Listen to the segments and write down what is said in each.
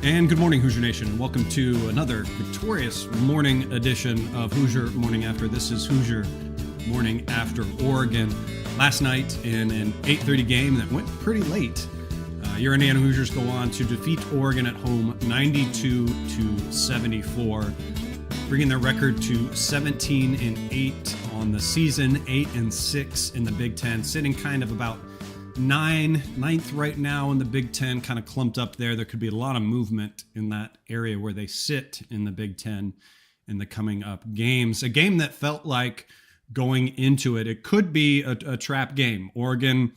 And good morning, Hoosier Nation, and welcome to another victorious morning edition of Hoosier Morning After. This is Hoosier Morning After Oregon. Last night in an 8:30 game that went pretty late, your Indiana Hoosiers go on to defeat Oregon at home 92-74, bringing their record to 17-8 on the season, 8-6 in the Big Ten, sitting kind of about ninth right now in the Big Ten, kind of clumped up there. There could be a lot of movement in that area where they sit in the Big Ten in the coming up games. A game that felt like going into it, it could be a trap game. Oregon,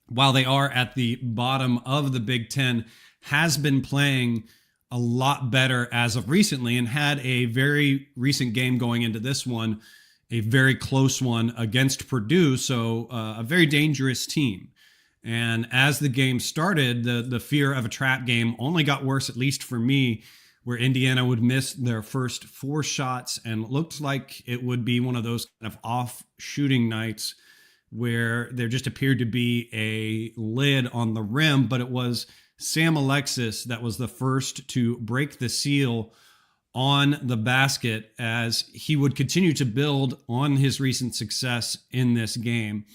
while they are at the bottom of the Big Ten, has been playing a lot better as of recently and had a very recent game going into this one, a very close one against Purdue. So a very dangerous team. And as the game started, the fear of a trap game only got worse, at least for me, where Indiana would miss their first 4 shots and looked like it would be one of those kind of off shooting nights where there just appeared to be a lid on the rim. But it was Sam Alexis that was the first to break the seal on the basket as he would continue to build on his recent success in this game.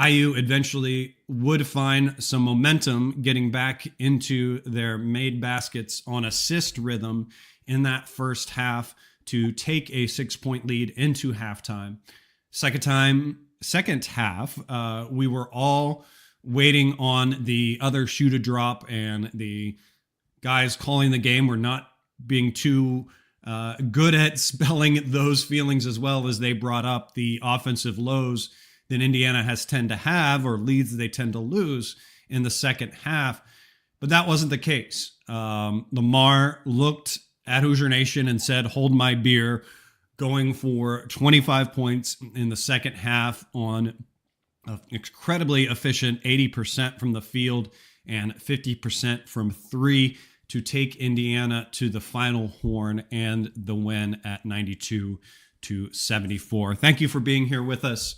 IU eventually would find some momentum getting back into their made baskets on assist rhythm in that first half to take a 6-point lead into halftime. Second half, we were all waiting on the other shoe to drop, and the guys calling the game were not being too good at spelling those feelings, as well as they brought up the offensive lows that Indiana has tend to have, or leads they tend to lose in the second half. But that wasn't the case. Lamar looked at Hoosier Nation and said, "Hold my beer," going for 25 points in the second half on an incredibly efficient 80% from the field and 50% from three to take Indiana to the final horn and the win at 92-74. Thank you for being here with us.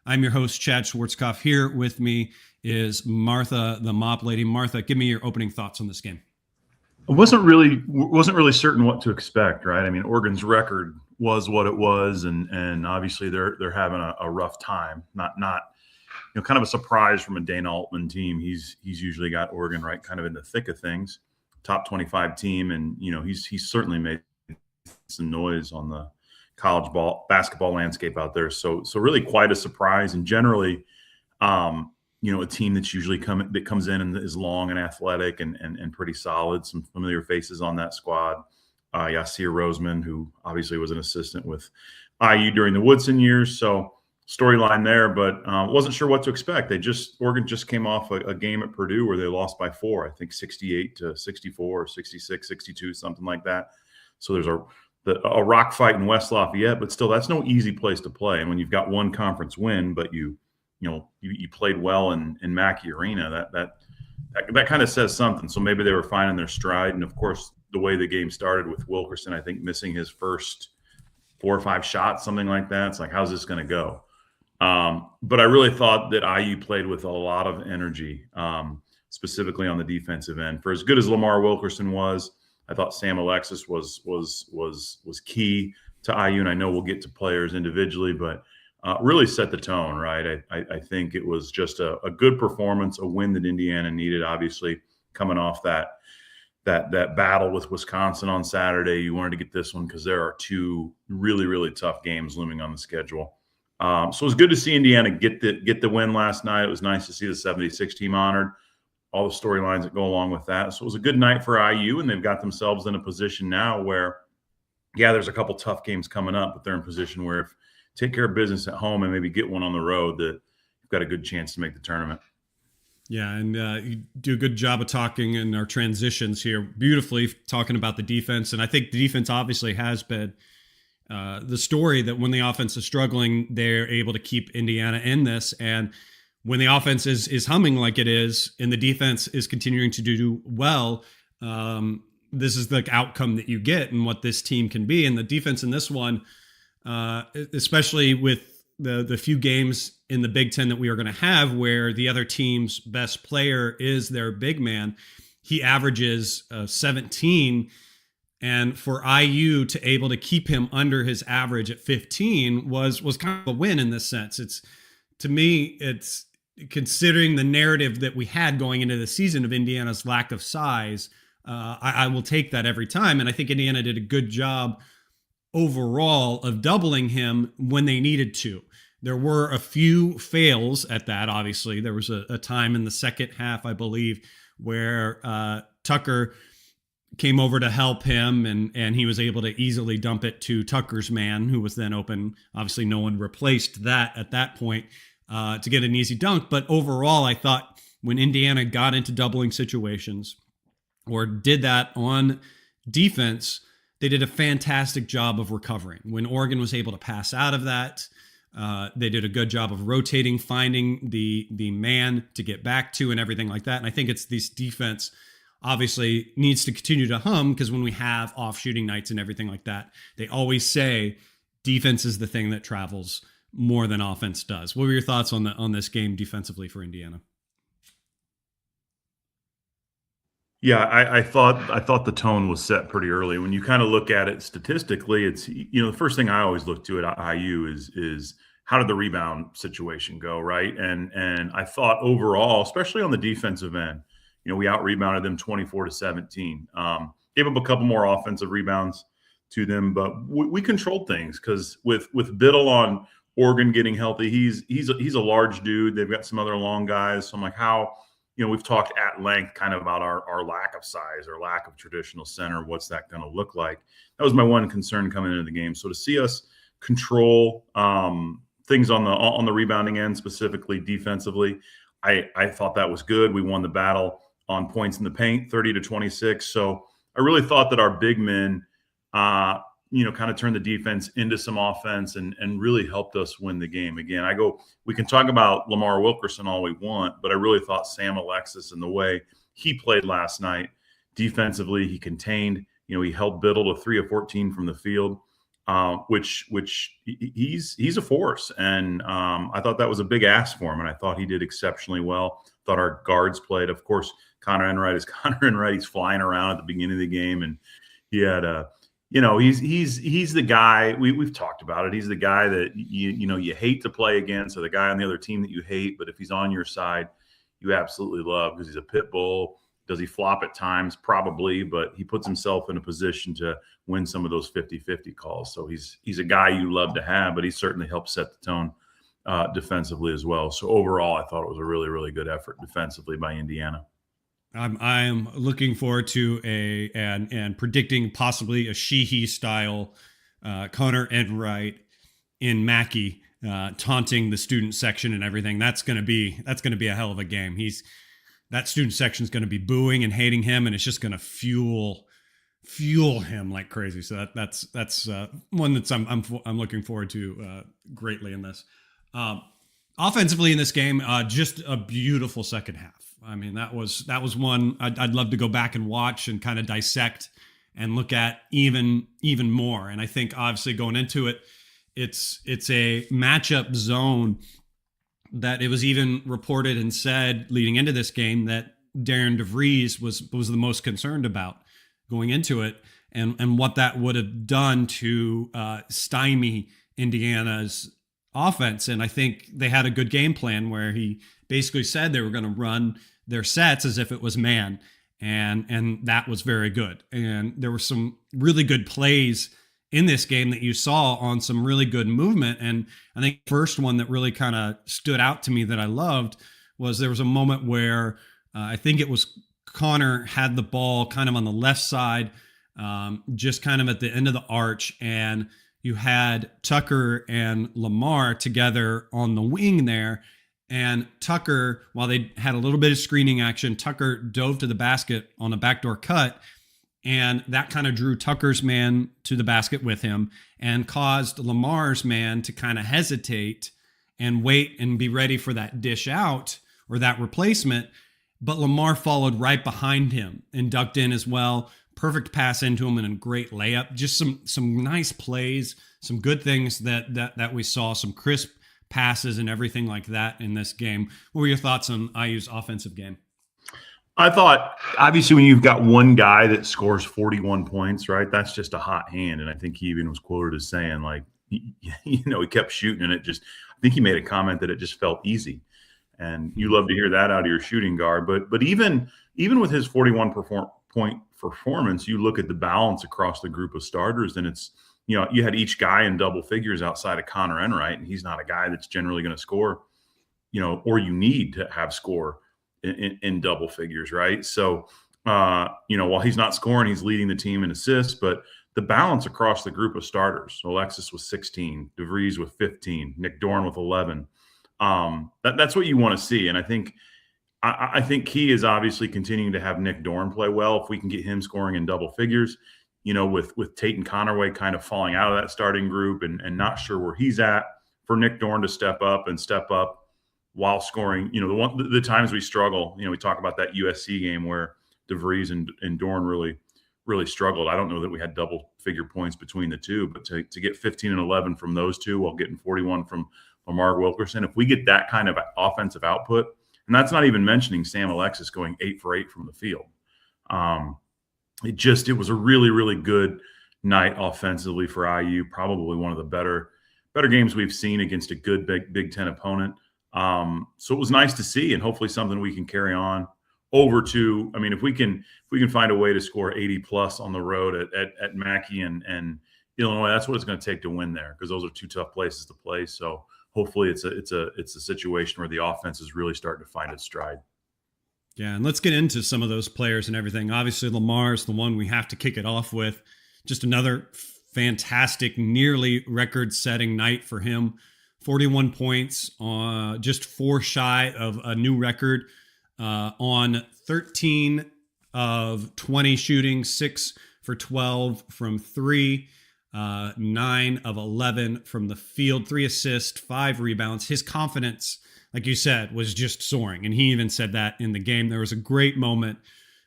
I'm your host, Chad Schwartzkopf. Here with me is Martha, the mop lady. Martha, give me your opening thoughts on this game. I wasn't really certain what to expect, right? I mean, Oregon's record was what it was, and obviously they're having a rough time. Not kind of a surprise from a Dana Altman team. He's usually got Oregon right kind of in the thick of things, top 25 team, and he's certainly made some noise on the college basketball landscape out there. So really quite a surprise. And generally, a team that's usually comes in and is long and athletic and pretty solid. Some familiar faces on that squad. Yasir Roseman, who obviously was an assistant with IU during the Woodson years. So storyline there, but wasn't sure what to expect. Oregon just came off a game at Purdue where they lost by 4, I think 68-64 or 66-62, something like that. So there's a rock fight in West Lafayette, but still, that's no easy place to play. And when you've got one conference win, but you played well in Mackey Arena, that kind of says something. So maybe they were finding their stride. And of course, the way the game started with Wilkerson, I think missing his first 4 or 5 shots, something like that. It's like, how's this going to go? But I really thought that IU played with a lot of energy, specifically on the defensive end. For as good as Lamar Wilkerson was, I thought Sam Alexis was key to IU, and I know we'll get to players individually, but really set the tone, right? I think it was just a good performance, a win that Indiana needed, obviously, coming off that battle with Wisconsin on Saturday. You wanted to get this one because there are 2 really, really tough games looming on the schedule. So it was good to see Indiana get the win last night. It was nice to see the 76 team honored, all the storylines that go along with that. So it was a good night for IU, and they've got themselves in a position now where, there's a couple tough games coming up, but they're in a position where if take care of business at home and maybe get one on the road, that you've got a good chance to make the tournament. Yeah, and you do a good job of talking in our transitions here, beautifully talking about the defense. And I think the defense obviously has been the story that when the offense is struggling, they're able to keep Indiana in this. And when the offense is humming like it is and the defense is continuing to do well, this is the outcome that you get and what this team can be. And the defense in this one, especially with the few games in the Big Ten that we are going to have where the other team's best player is their big man, he averages 17. And for IU to able to keep him under his average at 15 was kind of a win in this sense. It's, to me, it's considering the narrative that we had going into the season of Indiana's lack of size. I will take that every time. And I think Indiana did a good job overall of doubling him when they needed to. There were a few fails at that. Obviously, there was a time in the second half, I believe, where Tucker came over to help him, and he was able to easily dump it to Tucker's man, who was then open. Obviously, no one replaced that at that point to get an easy dunk. But overall, I thought when Indiana got into doubling situations or did that on defense, they did a fantastic job of recovering. When Oregon was able to pass out of that, they did a good job of rotating, finding the man to get back to and everything like that. And I think it's this defense obviously needs to continue to hum, because when we have off shooting nights and everything like that, they always say defense is the thing that travels more than offense does. What were your thoughts on this game defensively for Indiana? Yeah, I thought the tone was set pretty early. When you kind of look at it statistically, it's, the first thing I always look to at IU is how did the rebound situation go, right? And I thought overall, especially on the defensive end, we out rebounded them 24-17. Gave up a couple more offensive rebounds to them, but we controlled things because with Biddle on Oregon getting healthy, he's a large dude. They've got some other long guys. So I'm like, how, we've talked at length kind of about our lack of size or lack of traditional center. What's that going to look like? That was my one concern coming into the game. So to see us control things on the rebounding end, specifically defensively, I thought that was good. We won the battle on points in the paint, 30-26. So I really thought that our big men, kind of turned the defense into some offense and really helped us win the game. Again, we can talk about Lamar Wilkerson all we want, but I really thought Sam Alexis and the way he played last night defensively, he contained, he held Biddle to 3 of 14 from the field, which he's a force. And I thought that was a big ask for him. And I thought he did exceptionally well. Thought our guards played, of course, Connor Enright is Connor Enright. He's flying around at the beginning of the game. And he had he's the guy we've talked about it. He's the guy that you hate to play against, or the guy on the other team that you hate, but if he's on your side, you absolutely love, because he's a pit bull. Does he flop at times? Probably, but he puts himself in a position to win some of those 50-50 calls. So he's a guy you love to have, but he certainly helped set the tone defensively as well. So overall, I thought it was a really, really good effort defensively by Indiana. I'm looking forward to and predicting possibly a Sheehy style Connor Enright in Mackey taunting the student section and everything. That's going to be a hell of a game. That student section is going to be booing and hating him, and it's just going to fuel him like crazy. So that's one that's I'm looking forward to greatly in this. Offensively in this game, just a beautiful second half. I mean, that was one I'd love to go back and watch and kind of dissect and look at even more. And I think obviously going into it, it's a matchup zone that it was even reported and said leading into this game that Darren DeVries was the most concerned about going into it, and what that would have done to stymie Indiana's offense. And I think they had a good game plan where he basically said they were going to run their sets as if it was man. And that was very good. And there were some really good plays in this game that you saw on some really good movement. And I think the first one that really kind of stood out to me that I loved was there was a moment where I think it was Connor had the ball kind of on the left side, just kind of at the end of the arch, and you had Tucker and Lamar together on the wing there. And Tucker, while they had a little bit of screening action, Tucker dove to the basket on a backdoor cut. And that kind of drew Tucker's man to the basket with him and caused Lamar's man to kind of hesitate and wait and be ready for that dish out or that replacement. But Lamar followed right behind him and ducked in as well. Perfect pass into him and a great layup. Just some nice plays, some good things that we saw, some crisp passes and everything like that in this game. What were your thoughts on IU's offensive game? I thought, obviously, when you've got one guy that scores 41 points, right, that's just a hot hand. And I think he even was quoted as saying, like, he kept shooting and I think he made a comment that it just felt easy. And you love to hear that out of your shooting guard. But even with his 41 point performance, you look at the balance across the group of starters, and it's, you had each guy in double figures outside of Connor Enright, and he's not a guy that's generally going to score, or you need to have score in double figures, right? So, while he's not scoring, he's leading the team in assists, but the balance across the group of starters, Alexis with 16, DeVries with 15, Nick Dorn with 11. That's what you want to see. And I think key is obviously continuing to have Nick Dorn play well. If we can get him scoring in double figures, with Tate and Connerway kind of falling out of that starting group and not sure where he's at, for Nick Dorn to step up while scoring. The times we struggle, we talk about that USC game where DeVries and Dorn really struggled. I don't know that we had double figure points between the two, but to get 15 and 11 from those two while getting 41 from Lamar Wilkerson, if we get that kind of offensive output, and that's not even mentioning Sam Alexis going 8 for 8 from the field. It was a really, really good night offensively for IU, probably one of the better games we've seen against a good Big Ten opponent. So it was nice to see, and hopefully something we can carry on over to. I mean, if we can find a way to score 80 plus on the road at Mackey and Illinois, that's what it's going to take to win there, because those are two tough places to play. So hopefully it's a situation where the offense is really starting to find its stride. Yeah, and let's get into some of those players and everything. Obviously, Lamar's the one we have to kick it off with. Just another fantastic, nearly record-setting night for him. 41 points, just 4 shy of a new record, on 13 of 20 shooting, 6 for 12 from 3, 9 of 11 from the field, 3 assists, 5 rebounds. His confidence, like you said, was just soaring. And he even said that in the game. There was a great moment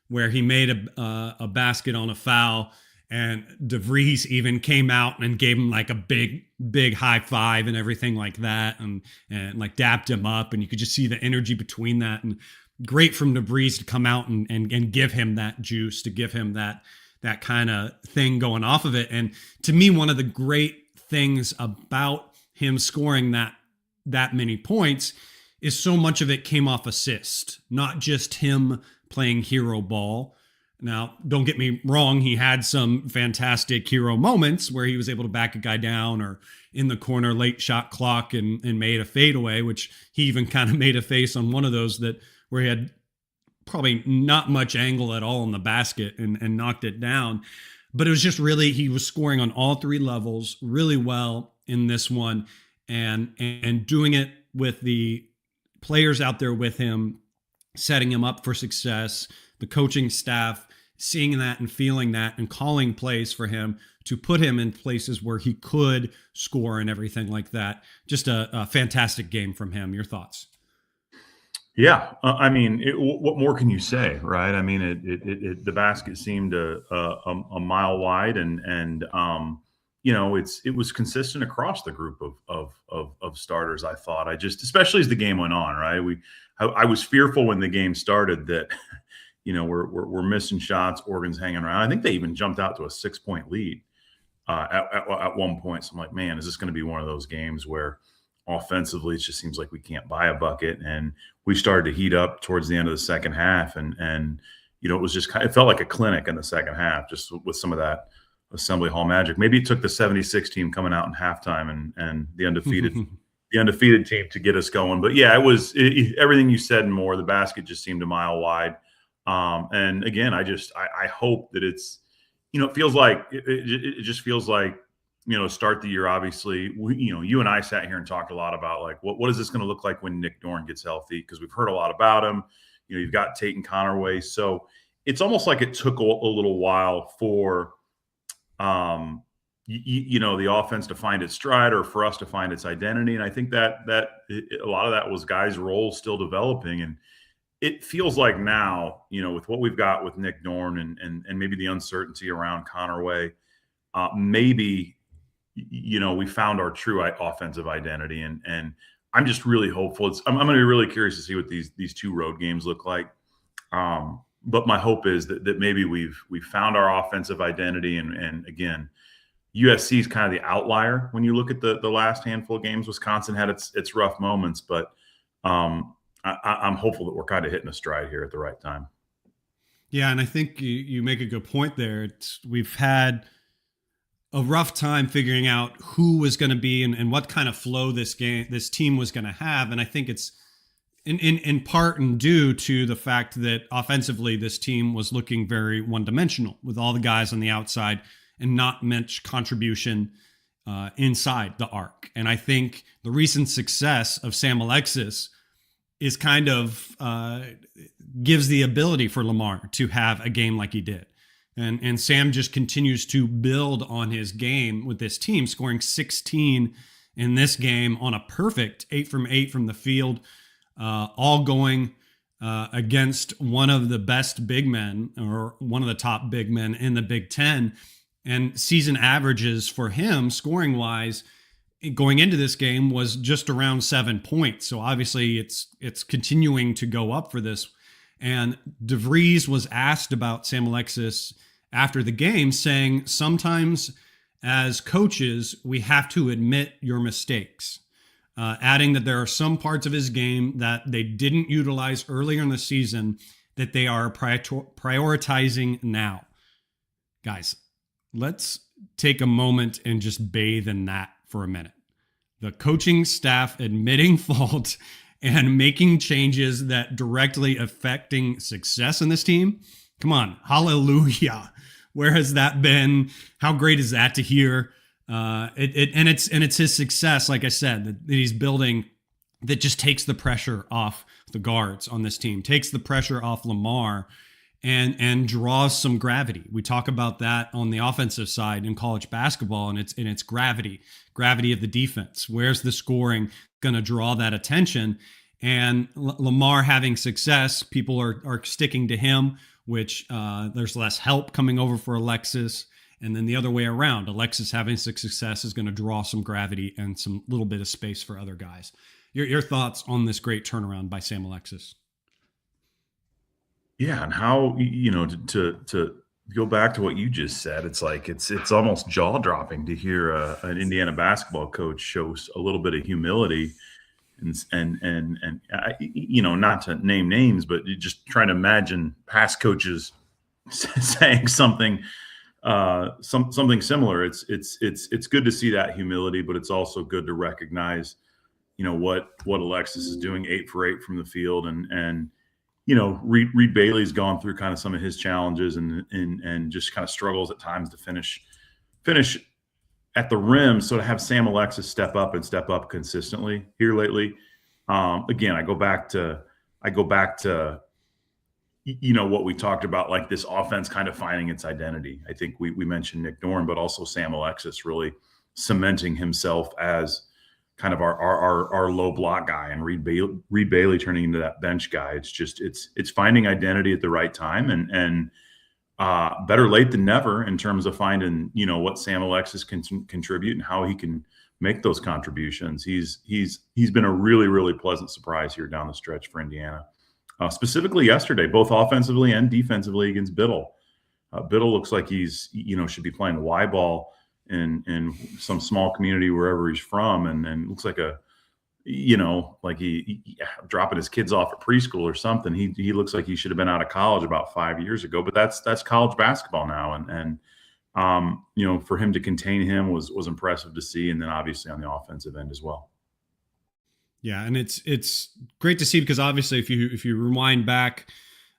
where he made a basket on a foul, and DeVries even came out and gave him like a big high five and everything like that, and like dapped him up. And you could just see the energy between that. And great from DeVries to come out and give him that juice, to give him that kind of thing going off of it. And to me, one of the great things about him scoring that many points is so much of it came off assist, not just him playing hero ball. Now, don't get me wrong, he had some fantastic hero moments where he was able to back a guy down or in the corner late shot clock and made a fadeaway, which he even kind of made a face on one of those where he had probably not much angle at all in the basket and knocked it down. But it was just really, he was scoring on all 3 levels really well in this one, and doing it with the players out there with him, setting him up for success, the coaching staff seeing that and feeling that and calling plays for him to put him in places where he could score and everything like that. Just a fantastic game from him. Your thoughts? Yeah, I mean, what more can you say, right? I mean, the basket seemed a mile wide, and it was consistent across the group of starters. I thought, especially as the game went on, right? I was fearful when the game started that we're missing shots. Oregon's hanging around. I think they even jumped out to a 6-point lead at one point. So I'm like, man, is this going to be one of those games where offensively it just seems like we can't buy a bucket? And we started to heat up towards the end of the second half, and it felt like a clinic in the second half, just with some of that Assembly Hall magic. Maybe it took the 76 team coming out in halftime and the undefeated team to get us going. But yeah, it was everything you said and more. The basket just seemed a mile wide. And again, I hope that it's, it feels like it just feels like, start the year. Obviously, you and I sat here and talked a lot about like, what is this going to look like when Nick Dorn gets healthy? Because we've heard a lot about him. You've got Tate and Connerway. So it's almost like it took a little while for, the offense to find its stride, or for us to find its identity. And I think that a lot of that was guys' roles still developing. And it feels like now, with what we've got with Nick Dorn and maybe the uncertainty around Connerway, maybe, we found our true offensive identity. And I'm just really hopeful. I'm going to be really curious to see what these 2 road games look like. But my hope is that maybe we've found our offensive identity, and again, USC is kind of the outlier when you look at the last handful of games. Wisconsin had its rough moments, but I'm hopeful that we're kind of hitting a stride here at the right time. Yeah, and I think you make a good point there. We've had a rough time figuring out who was going to be and what kind of flow this team was going to have, and I think it's in part and due to the fact that offensively this team was looking very one-dimensional with all the guys on the outside and not much contribution inside the arc. And I think the recent success of Sam Alexis is kind of gives the ability for Lamar to have a game like he did. And Sam just continues to build on his game with this team, scoring 16 in this game on a perfect 8 from 8 from the field, all going against one of the best big men or one of the top big men in the Big Ten. And season averages for him, scoring wise, going into this game was just around 7 points. So obviously it's continuing to go up for this. And DeVries was asked about Sam Alexis after the game, saying sometimes as coaches, we have to admit your mistakes. Adding that there are some parts of his game that they didn't utilize earlier in the season that they are prioritizing now. Guys, let's take a moment and just bathe in that for a minute. The coaching staff admitting fault and making changes that directly affecting success in this team. Come on, hallelujah. Where has that been? How great is that to hear? It's his success, like I said, that he's building that just takes the pressure off the guards on this team, takes the pressure off Lamar, and draws some gravity. We talk about that on the offensive side in college basketball, and it's gravity of the defense. Where's the scoring going to draw that attention? And Lamar having success, people are sticking to him, which there's less help coming over for Alexis. And then the other way around, Alexis having success is going to draw some gravity and some little bit of space for other guys. Your thoughts on this great turnaround by Sam Alexis? Yeah, and how to go back to what you just said, it's like it's almost jaw dropping to hear an Indiana basketball coach show a little bit of humility, and not to name names, but just trying to imagine past coaches saying something similar. It's good to see that humility, but it's also good to recognize what Alexis is doing, 8 for 8 from the field, and Reed Bailey's gone through kind of some of his challenges and just kind of struggles at times to finish at the rim. So to have Sam Alexis step up consistently here lately, again, I go back to what we talked about, like this offense kind of finding its identity. I think we mentioned Nick Dorn, but also Sam Alexis really cementing himself as kind of our low block guy, and Reed Bailey turning into that bench guy. It's finding identity at the right time, and better late than never in terms of finding what Sam Alexis can contribute and how he can make those contributions. He's been a really, really pleasant surprise here down the stretch for Indiana, specifically yesterday, both offensively and defensively against Biddle. Biddle looks like he's should be playing Y ball in some small community wherever he's from, and looks like like he dropping his kids off at preschool or something. He looks like he should have been out of college about 5 years ago, but that's college basketball now, and for him to contain him was impressive to see, and then obviously on the offensive end as well. Yeah, and it's great to see, because obviously if you rewind back,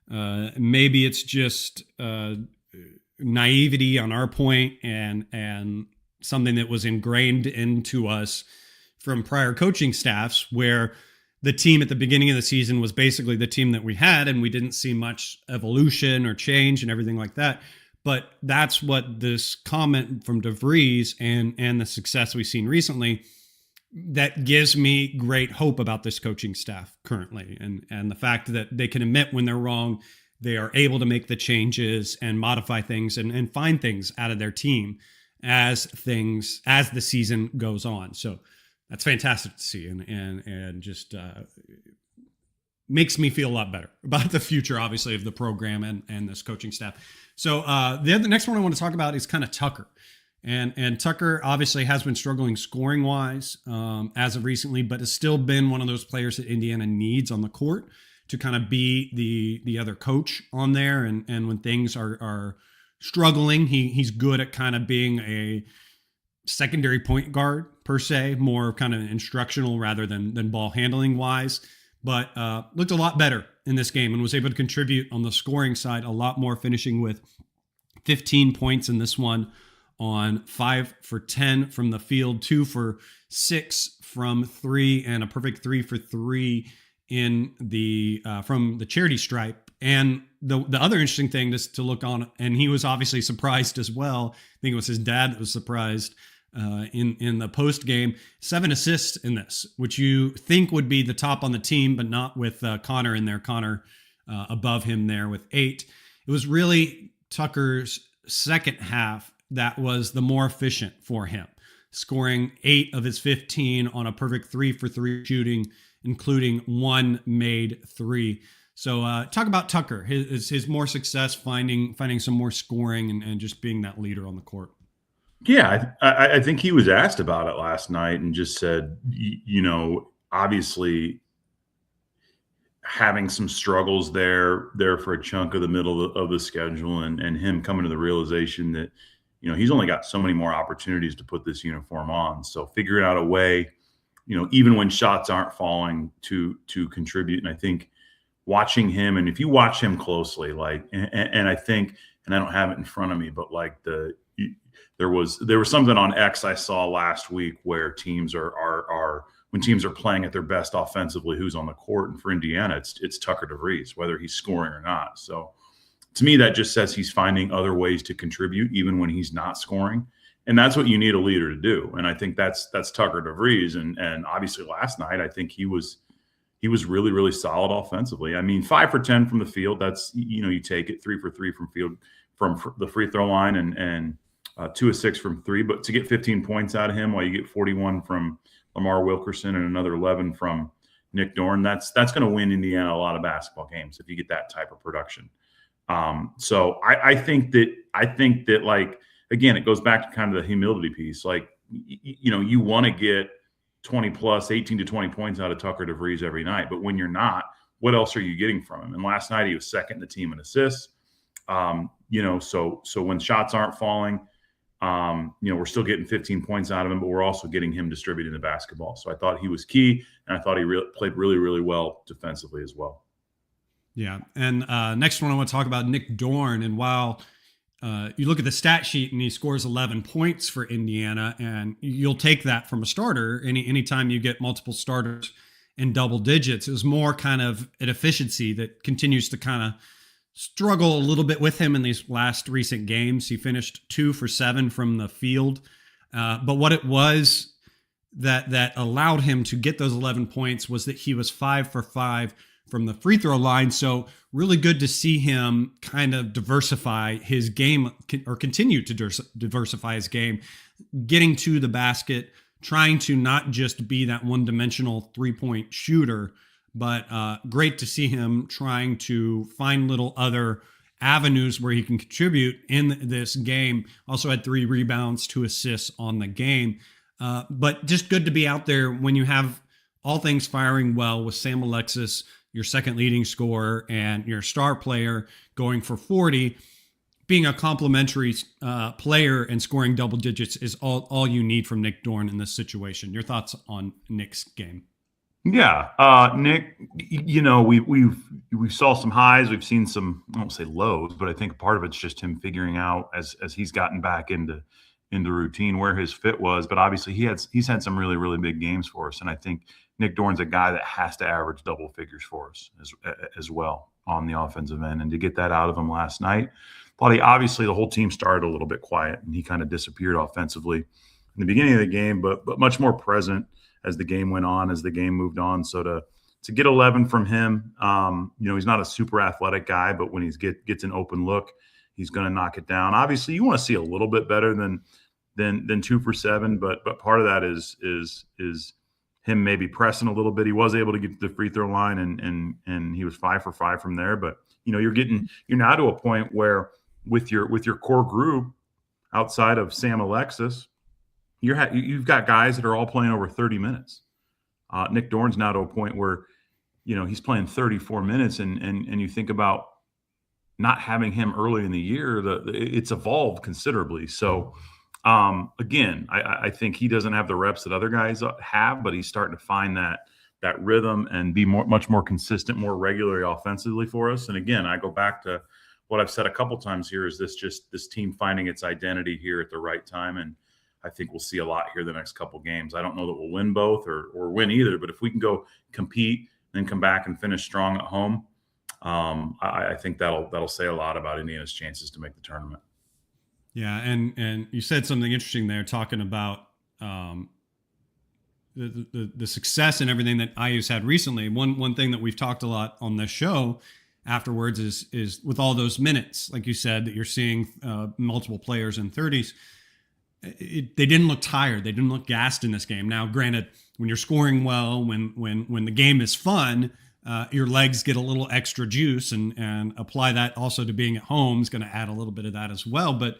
maybe it's just naivety on our point and something that was ingrained into us from prior coaching staffs, where the team at the beginning of the season was basically the team that we had, and we didn't see much evolution or change and everything like that. But that's what this comment from DeVries and the success we've seen recently, that gives me great hope about this coaching staff currently, and the fact that they can admit when they're wrong. They are able to make the changes and modify things and find things out of their team as the season goes on. So that's fantastic to see, and just makes me feel a lot better about the future, obviously, of the program and this coaching staff. So the next one I want to talk about is kind of Tucker. And Tucker obviously has been struggling scoring wise as of recently, but has still been one of those players that Indiana needs on the court to kind of be the other coach on there. And when things are struggling, he's good at kind of being a secondary point guard per se, more kind of instructional rather than ball handling wise. But looked a lot better in this game and was able to contribute on the scoring side a lot more, finishing with 15 points in this one on 5 for 10 from the field, 2 for 6 from 3, and a perfect 3 for 3 in the from the charity stripe. And the other interesting thing to look on, and he was obviously surprised as well. I think it was his dad that was surprised in the post game. 7 assists in this, which you think would be the top on the team, but not with Connor in there. Connor above him there with 8. It was really Tucker's second half that was the more efficient for him, scoring 8 of his 15 on a perfect 3 for 3 shooting, including 1 made 3. So talk about Tucker, his more success finding some more scoring and just being that leader on the court. Yeah, I think he was asked about it last night and just said, obviously having some struggles there for a chunk of the middle of the schedule, and him coming to the realization that, he's only got so many more opportunities to put this uniform on. So figuring out a way, even when shots aren't falling, to contribute. And I think watching him, and if you watch him closely, and I think, and I don't have it in front of me, but there was something on X I saw last week where teams are when teams are playing at their best offensively, who's on the court. And for Indiana, it's Tucker DeVries, whether he's scoring or not. So to me, that just says he's finding other ways to contribute, even when he's not scoring. And that's what you need a leader to do. And I think that's Tucker DeVries. And obviously last night, I think he was really, really solid offensively. I mean, 5 for 10 from the field. That's, you take it. 3 for 3 from field, from the free throw line, and 2 of 6 from 3. But to get 15 points out of him while you get 41 from Lamar Wilkerson and another 11 from Nick Dorn, that's going to win Indiana a lot of basketball games if you get that type of production. So I think that again, it goes back to kind of the humility piece. You want to get 20 plus 18 to 20 points out of Tucker DeVries every night, but when you're not, what else are you getting from him? And last night he was second in the team in assists. So when shots aren't falling, we're still getting 15 points out of him, but we're also getting him distributing the basketball. So I thought he was key, and I thought he played really, really well defensively as well. Yeah. And next one I want to talk about Nick Dorn. And while you look at the stat sheet and he scores 11 points for Indiana, and you'll take that from a starter anytime you get multiple starters in double digits. It was more kind of an efficiency that continues to kind of struggle a little bit with him in these last recent games. He finished 2 for 7 from the field. But what it was that allowed him to get those 11 points was that he was 5 for 5 from the free throw line. So really good to see him kind of diversify his game, or continue to diversify his game, getting to the basket, trying to not just be that one-dimensional three-point shooter, but great to see him trying to find little other avenues where he can contribute in this game. Also had 3 rebounds, 2 assists on the game. But just good to be out there when you have all things firing well with Sam Alexis, your second leading scorer, and your star player going for 40. Being a complimentary player and scoring double digits is all you need from Nick Dorn in this situation. Your thoughts on Nick's game? Yeah, Nick, we saw some highs. We've seen some, I won't say lows, but I think part of it's just him figuring out as he's gotten back into routine where his fit was. But obviously he's had some really, really big games for us. And I think Nick Dorn's a guy that has to average double figures for us as well on the offensive end. And to get that out of him last night, obviously the whole team started a little bit quiet and he kind of disappeared offensively in the beginning of the game, but much more present as the game went on, as the game moved on. So to get 11 from him, he's not a super athletic guy, but when he gets an open look, he's going to knock it down. Obviously, you want to see a little bit better than 2 for 7, but part of that is him maybe pressing a little bit. He was able to get to the free throw line, and he was 5 for 5 from there. But you're now to a point where with your core group outside of Sam Alexis, you've got guys that are all playing over 30 minutes. Nick Dorn's now to a point where he's playing 34 minutes, and you think about not having him early in the year, it's evolved considerably. So again, I think he doesn't have the reps that other guys have, but he's starting to find that rhythm and be much more consistent, more regularly offensively for us. And again, I go back to what I've said a couple times here, is this team finding its identity here at the right time. And I think we'll see a lot here the next couple games. I don't know that we'll win both or win either, but if we can go compete, then come back and finish strong at home, I think that'll say a lot about Indiana's chances to make the tournament. Yeah, and you said something interesting there, talking about the success and everything that IU's had recently. One thing that we've talked a lot on this show afterwards is with all those minutes, like you said, that you're seeing multiple players in 30s. They didn't look tired. They didn't look gassed in this game. Now, granted, when you're scoring well, when the game is fun, your legs get a little extra juice, and apply that also to being at home is going to add a little bit of that as well. But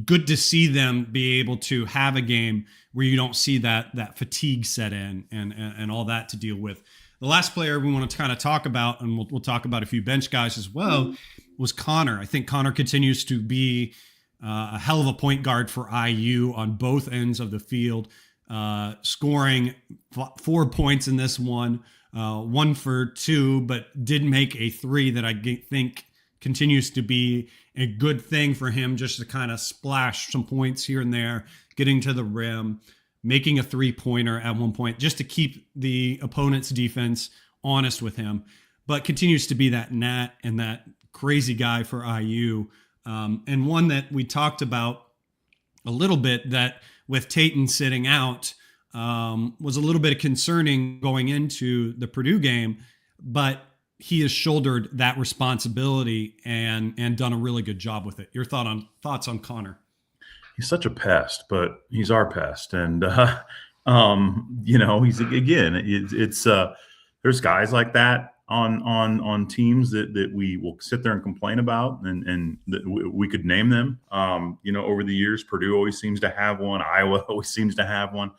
good to see them be able to have a game where you don't see that fatigue set in and all that to deal with. The last player we want to kind of talk about, and we'll talk about a few bench guys as well, was Connor. I think Connor continues to be a hell of a point guard for IU on both ends of the field, scoring 4 points in this one, 1 for 2, but did make a 3 that I think continues to be a good thing for him, just to kind of splash some points here and there, getting to the rim, making a 3-pointer at one point, just to keep the opponent's defense honest with him, but continues to be that gnat and that crazy guy for IU. And one that we talked about a little bit, that with Tatum sitting out, was a little bit concerning going into the Purdue game, but he has shouldered that responsibility and done a really good job with it. Your thoughts on Connor? He's such a pest, but he's our pest. And, he's, again, it's there's guys like that on teams that we will sit there and complain about, and that we could name them. Over the years, Purdue always seems to have one. Iowa always seems to have one.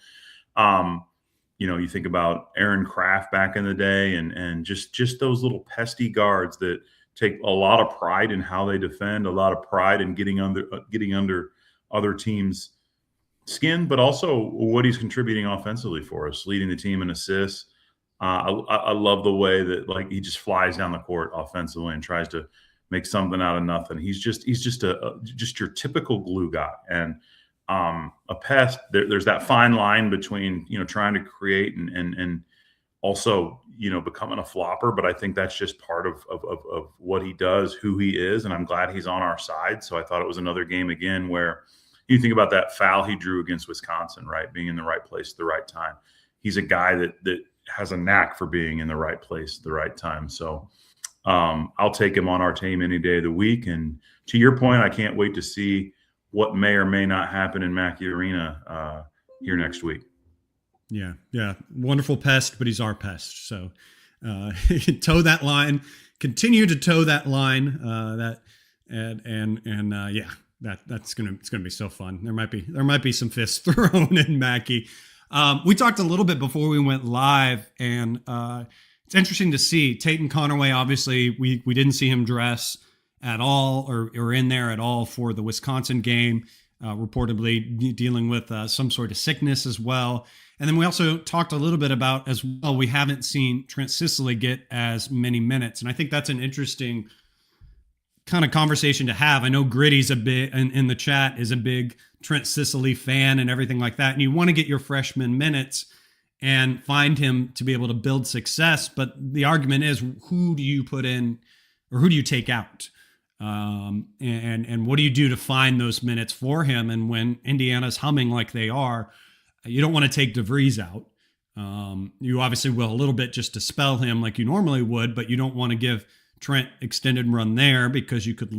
You think about Aaron Kraft back in the day, and just those little pesky guards that take a lot of pride in how they defend, a lot of pride in getting under other teams' skin, but also what he's contributing offensively for us, leading the team in assists. I love the way that he just flies down the court offensively and tries to make something out of nothing. He's just your typical glue guy, and a pest. There's that fine line between trying to create and also becoming a flopper. But I think that's just part of what he does, who he is, and I'm glad he's on our side. So I thought it was another game again where you think about that foul he drew against Wisconsin, right? Being in the right place at the right time. He's a guy that has a knack for being in the right place at the right time. So I'll take him on our team any day of the week. And to your point, I can't wait to see what may or may not happen in Mackey Arena here next week. Yeah. Wonderful pest, but he's our pest. So toe that line, continue to toe that line. It's gonna be so fun. There might be some fists thrown in Mackey. We talked a little bit before we went live, and it's interesting to see Tatum Conaway. Obviously, we didn't see him dress at all or in there at all for the Wisconsin game, reportedly dealing with some sort of sickness as well. And then we also talked a little bit about as well, we haven't seen Trent Sicily get as many minutes. And I think that's an interesting kind of conversation to have. I know Gritty's a bit in the chat is a big Trent Sicily fan and everything like that. And you want to get your freshman minutes and find him to be able to build success. But the argument is, who do you put in or who do you take out? And what do you do to find those minutes for him? And when Indiana's humming like they are, you don't want to take DeVries out. You obviously will a little bit just to spell him like you normally would, but you don't want to give Trent extended run there because you could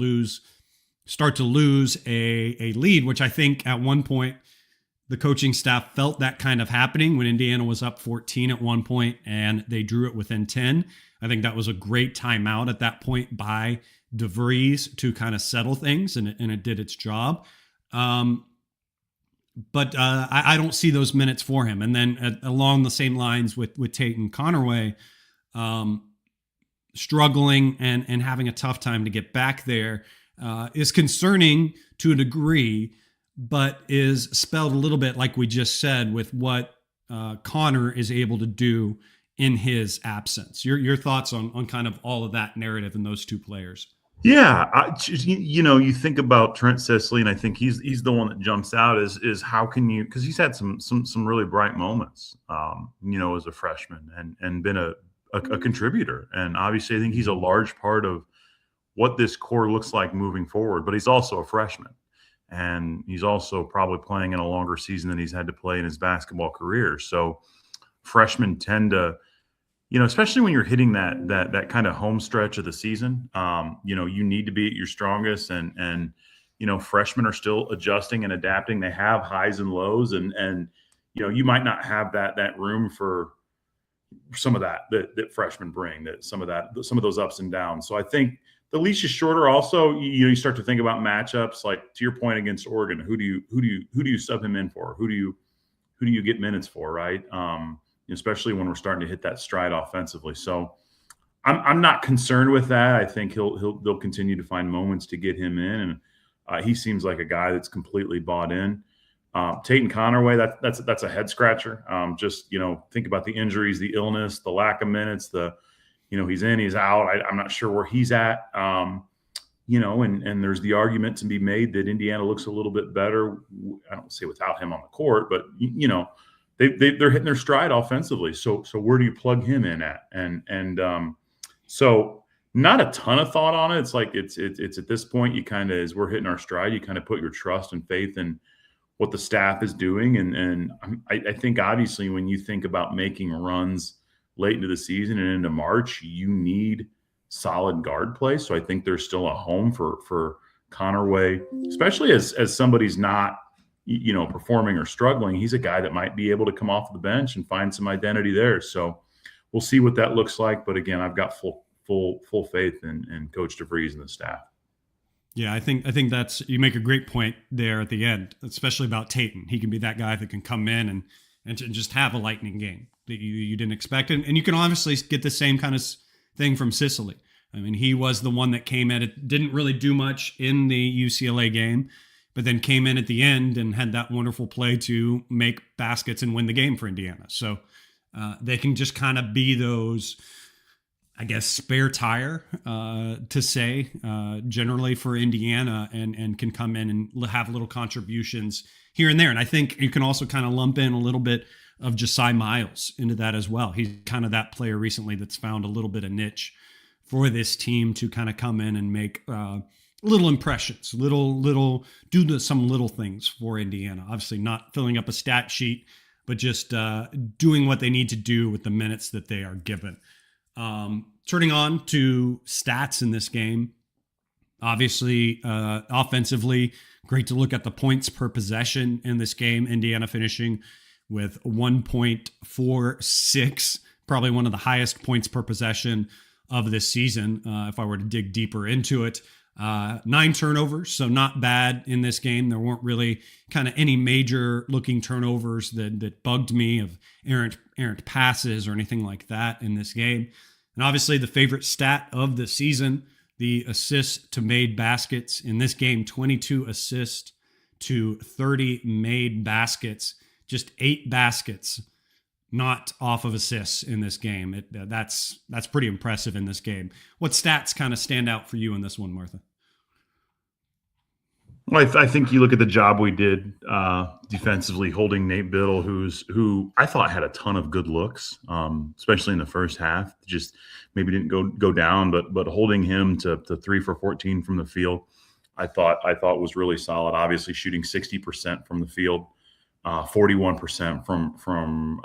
start to lose a lead, which I think at one point the coaching staff felt that kind of happening when Indiana was up 14 at one point and they drew it within 10. I think that was a great timeout at that point by DeVries to kind of settle things, and it did its job. But I don't see those minutes for him. And then along the same lines with Tatum Connerway, struggling and having a tough time to get back there is concerning to a degree, but is spelled a little bit like we just said with what Connor is able to do in his absence. Your thoughts on kind of all of that narrative and those two players? Yeah, you think about Trent Sisley, and I think he's the one that jumps out is how can you, because he's had some really bright moments, as a freshman and been a contributor, and obviously I think he's a large part of what this core looks like moving forward. But he's also a freshman, and he's also probably playing in a longer season than he's had to play in his basketball career. So freshmen tend to, especially when you're hitting that kind of home stretch of the season, you need to be at your strongest, and freshmen are still adjusting and adapting. They have highs and lows, and you might not have that room for some of that freshmen bring, some of those ups and downs. So I think the leash is shorter. Also, you start to think about matchups, like to your point against Oregon. Who do you sub him in for? Who do you get minutes for? Right. Especially when we're starting to hit that stride offensively. So I'm not concerned with that. I think they'll continue to find moments to get him in, and he seems like a guy that's completely bought in. Tatum Connerway, that's a head scratcher. Just think about the injuries, the illness, the lack of minutes, he's in, he's out. I'm not sure where he's at. And there's the argument to be made that Indiana looks a little bit better. I don't say without him on the court, but they're hitting their stride offensively. So where do you plug him in at? So not a ton of thought on it. It's like it's at this point, you kind of, as we're hitting our stride, you kind of put your trust and faith in what the staff is doing. And I think obviously when you think about making runs late into the season and into March, you need solid guard play. So I think there's still a home for Connerway, especially as somebody's not performing or struggling. He's a guy that might be able to come off the bench and find some identity there. So we'll see what that looks like. But again, I've got full faith in Coach DeVries and the staff. Yeah, I think that's, you make a great point there at the end, especially about Tatum. He can be that guy that can come in and just have a lightning game that you didn't expect. And you can obviously get the same kind of thing from Sicily. I mean, he was the one that came in. It didn't really do much in the UCLA game, but then came in at the end and had that wonderful play to make baskets and win the game for Indiana. So they can just kind of be those, I guess, spare tire to say generally for Indiana, and can come in and have little contributions here and there. And I think you can also kind of lump in a little bit of Josiah Miles into that as well. He's kind of that player recently that's found a little bit of niche for this team to kind of come in and make little impressions, some little things for Indiana. Obviously not filling up a stat sheet, but just doing what they need to do with the minutes that they are given. Turning on to stats in this game, obviously offensively, great to look at the points per possession in this game. Indiana finishing with 1.46, probably one of the highest points per possession of this season, if I were to dig deeper into it. 9 turnovers, so not bad in this game. There weren't really kind of any major looking turnovers that bugged me of errant passes or anything like that in this game. And obviously the favorite stat of the season, the assists to made baskets in this game, 22 assists to 30 made baskets, just 8 baskets not off of assists in this game. That's pretty impressive in this game. What stats kind of stand out for you in this one, Martha? Well, I think you look at the job we did defensively, holding Nate Biddle, who I thought had a ton of good looks, especially in the first half. Just maybe didn't go down, but holding him to 3 for 14 from the field, I thought was really solid. Obviously, shooting 60% from the field, 41% from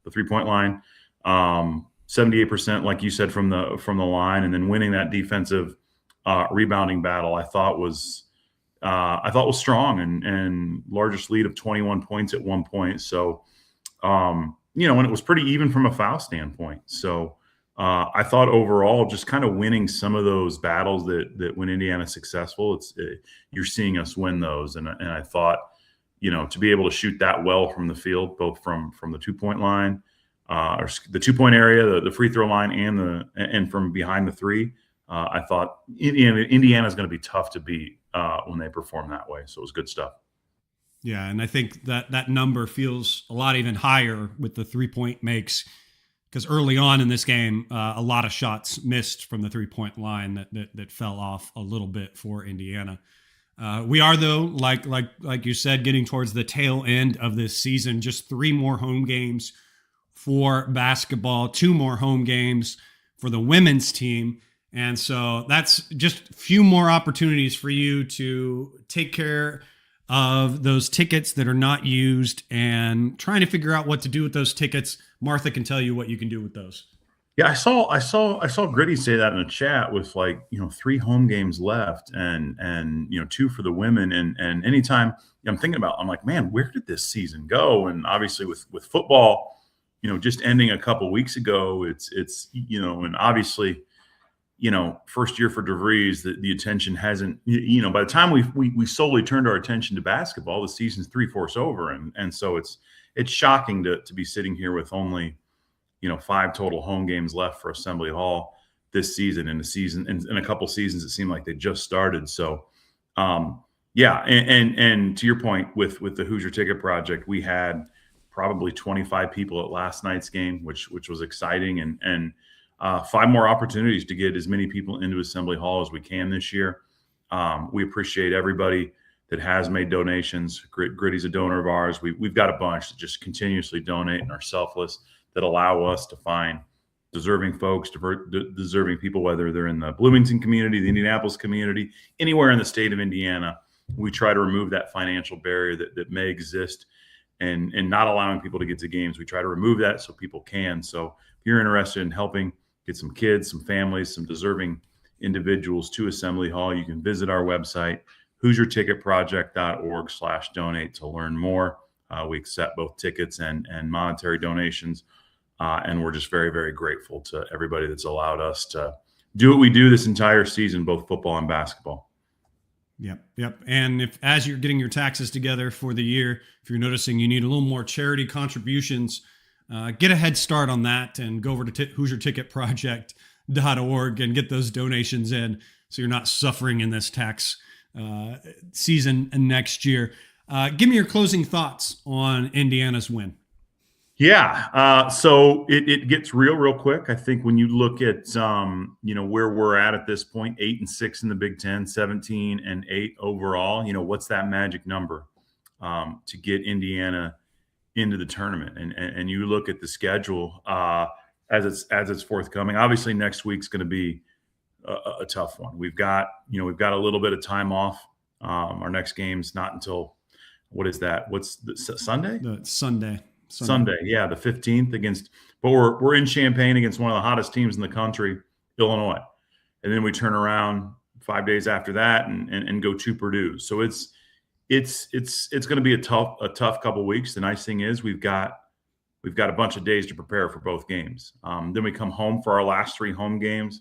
the 3-point line, 78%, like you said, from the line, and then winning that defensive rebounding battle, I thought was I thought was strong and largest lead of 21 points at one point. So, and it was pretty even from a foul standpoint. So I thought overall, just kind of winning some of those battles that when Indiana's successful, you're seeing us win those. And I thought, to be able to shoot that well from the field, both from the 2-point line, or the 2-point area, the free throw line, and from behind the three, I thought Indiana's going to be tough to beat when they perform that way. So it was good stuff. Yeah, and I think that number feels a lot even higher with the 3-point makes, because early on in this game, a lot of shots missed from the 3-point line that fell off a little bit for Indiana. We are, though, like you said, getting towards the tail end of this season. Just 3 more home games for basketball, 2 more home games for the women's team. And so that's just a few more opportunities for you to take care of those tickets that are not used and trying to figure out what to do with those tickets. Martha can tell you what you can do with those. Yeah, I saw Gritty say that in a chat with 3 home games left and 2 for the women. And anytime I'm thinking about, I'm like, man, where did this season go? And obviously with football, just ending a couple weeks ago, it's and obviously, first year for DeVries, the attention hasn't, by the time we solely turned our attention to basketball, the season's 3/4 over. And so it's shocking to be sitting here with only, 5 total home games left for Assembly Hall this season. In a couple seasons, it seemed like they just started. So, yeah. And to your point with the Hoosier Ticket Project, we had probably 25 people at last night's game, which was exciting. And 5 more opportunities to get as many people into Assembly Hall as we can this year. We appreciate everybody that has made donations. Gritty's a donor of ours. We've got a bunch that just continuously donate and are selfless, that allow us to find deserving folks, deserving people, whether they're in the Bloomington community, the Indianapolis community, anywhere in the state of Indiana. We try to remove that financial barrier that may exist and not allowing people to get to games. We try to remove that so people can. So if you're interested in helping get some kids, some families, some deserving individuals to Assembly Hall, you can visit our website, HoosierTicketProject.org/donate to learn more. We accept both tickets and monetary donations. And we're just very, very grateful to everybody that's allowed us to do what we do this entire season, both football and basketball. Yep. And as you're getting your taxes together for the year, if you're noticing you need a little more charity contributions, get a head start on that and go over to HoosierTicketProject.org and get those donations in, so you're not suffering in this tax season next year. Give me your closing thoughts on Indiana's win. Yeah. So it gets real quick. I think when you look at, where we're at this point, 8-6 in the Big Ten, 17-8 overall, what's that magic number to get Indiana into the tournament? And you look at the schedule as it's forthcoming. Obviously next week's going to be a tough one. We've got a little bit of time off. Our next game's not until, what is that? What's the Sunday? Sunday, yeah, the 15th but we're in Champaign against one of the hottest teams in the country, Illinois, and then we turn around 5 days after that and go to Purdue. So it's going to be a tough couple of weeks. The nice thing is we've got a bunch of days to prepare for both games. Then we come home for our last 3 home games.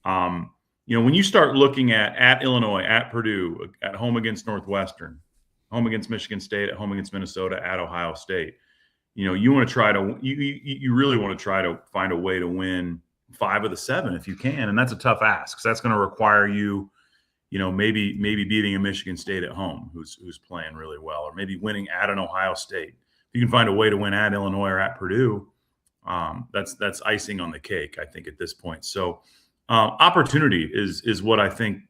When you start looking at Illinois, at Purdue, at home against Northwestern, home against Michigan State, at home against Minnesota, at Ohio State. You want to try to you really want to try to find a way to win 5 of the 7 if you can, and that's a tough ask. So that's going to require maybe beating a Michigan State at home, who's playing really well, or maybe winning at an Ohio State. If you can find a way to win at Illinois or at Purdue, that's icing on the cake, I think, at this point. So opportunity is what I think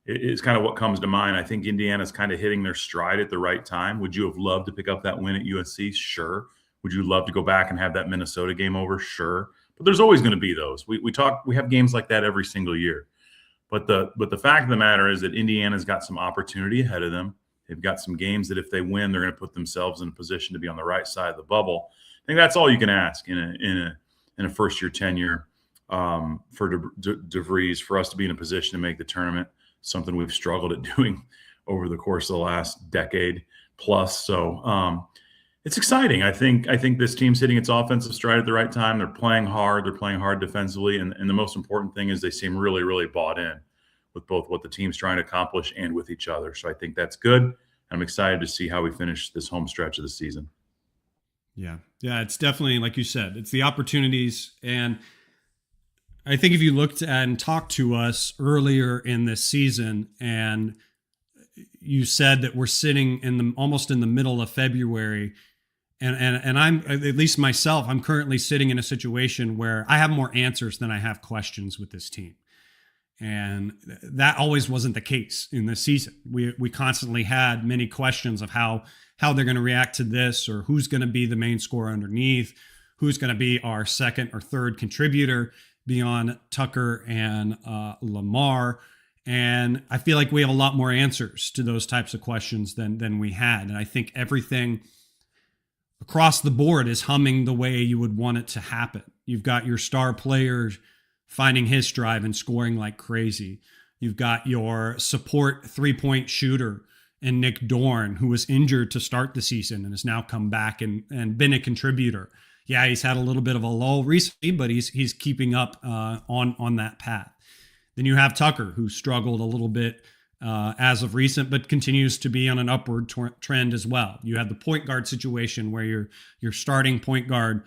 is kind of what comes to mind. I think Indiana's kind of hitting their stride at the right time. Would you have loved to pick up that win at USC? Sure. Would you love to go back and have that Minnesota game over? Sure. But there's always going to be those. We have games like that every single year. But the fact of the matter is that Indiana's got some opportunity ahead of them. They've got some games that if they win, they're going to put themselves in a position to be on the right side of the bubble. I think that's all you can ask in a first-year tenure for DeVries, for us to be in a position to make the tournament, something we've struggled at doing over the course of the last decade plus. So it's exciting. I think this team's hitting its offensive stride at the right time. They're playing hard. They're playing hard defensively. And the most important thing is they seem really, really bought in with both what the team's trying to accomplish and with each other. So I think that's good. I'm excited to see how we finish this home stretch of the season. Yeah. Yeah, it's definitely, like you said, it's the opportunities. And I think if you looked at and talked to us earlier in this season, and you said that we're sitting almost in the middle of February, and I'm, at least myself, I'm currently sitting in a situation where I have more answers than I have questions with this team. And that always wasn't the case in this season. We constantly had many questions of how they're going to react to this, or who's going to be the main scorer underneath, who's going to be our second or third contributor beyond Tucker and Lamar. And I feel like we have a lot more answers to those types of questions than we had. And I think everything across the board is humming the way you would want it to happen. You've got your star players finding his stride and scoring like crazy. You've got your support three-point shooter and Nick Dorn, who was injured to start the season and has now come back and been a contributor. Yeah, he's had a little bit of a lull recently, but he's keeping up on that path. Then you have Tucker, who struggled a little bit as of recent, but continues to be on an upward trend as well. You have the point guard situation where your starting point guard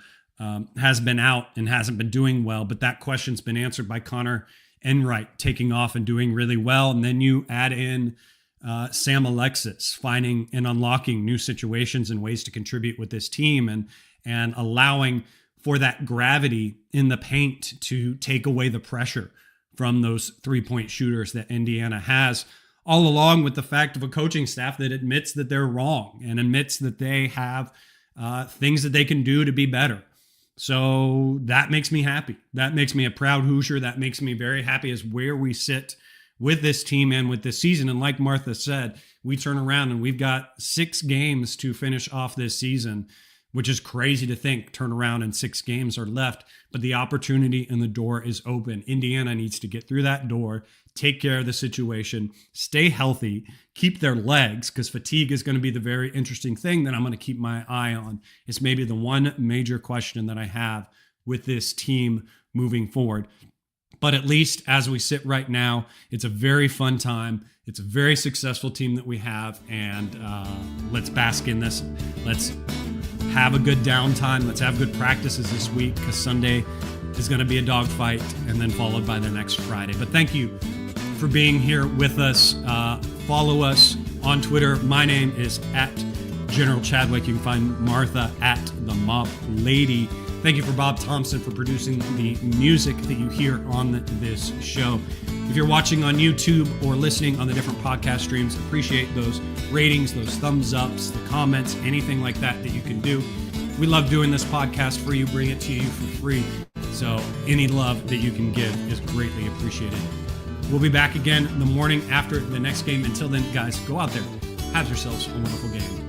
has been out and hasn't been doing well, but that question's been answered by Connor Enright taking off and doing really well. And then you add in Sam Alexis finding and unlocking new situations and ways to contribute with this team, and allowing for that gravity in the paint to take away the pressure from those three-point shooters that Indiana has, all along with the fact of a coaching staff that admits that they're wrong and admits that they have things that they can do to be better. So that makes me happy. That makes me a proud Hoosier. That makes me very happy as where we sit with this team and with this season. And like Martha said, we turn around and we've got 6 games to finish off this season, which is crazy to think. Turn around and 6 games are left, but the opportunity and the door is open. Indiana needs to get through that door, take care of the situation, stay healthy, keep their legs, because fatigue is going to be the very interesting thing that I'm going to keep my eye on. It's maybe the one major question that I have with this team moving forward. But at least as we sit right now, it's a very fun time. It's a very successful team that we have, and let's bask in this. Let's have a good downtime. Let's have good practices this week, because Sunday is going to be a dogfight, and then followed by the next Friday. But thank you for being here with us. Follow us on Twitter. My name is @General Chadwick. You can find Martha @TheMopLady. Thank you for Bob Thompson for producing the music that you hear on this show. If you're watching on YouTube or listening on the different podcast streams, appreciate those ratings, those thumbs ups, the comments, anything like that you can do. We love doing this podcast for you, bring it to you for free. So any love that you can give is greatly appreciated. We'll be back again the morning after the next game. Until then, guys, go out there, have yourselves a wonderful game.